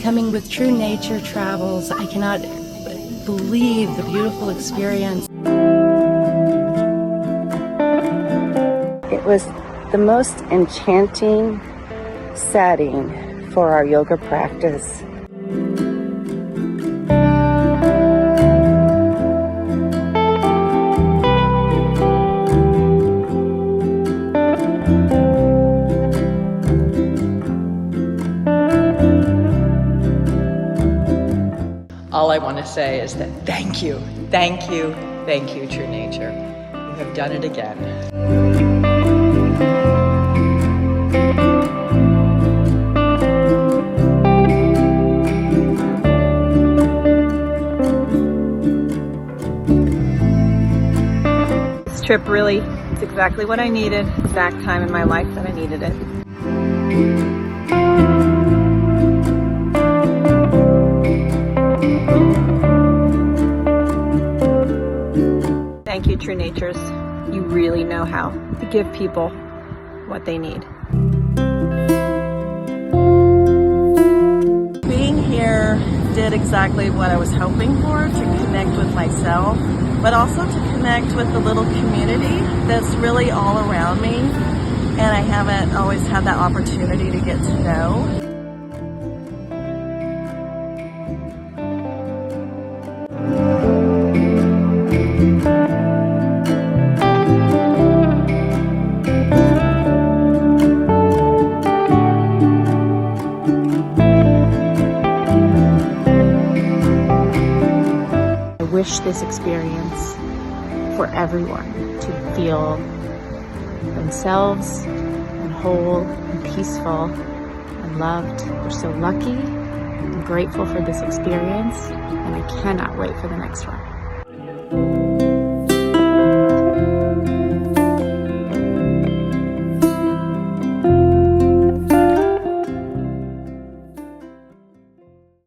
coming with True Nature Travels. I cannot believe the beautiful experience. It was the most enchanting setting for our yoga practice. All I want to say is that thank you, True Nature. You have done it again. This trip really is exactly what I needed, exact time in my life that I needed it. Thank you, True Natures. You really know how to give people what they need. Being here did exactly what I was hoping for, to connect with myself, but also to connect with the little community that's really all around me, and I haven't always had that opportunity to get to know. I wish this experience for everyone to feel themselves and whole and peaceful and loved. We're so lucky and grateful for this experience, and I cannot wait for the next one.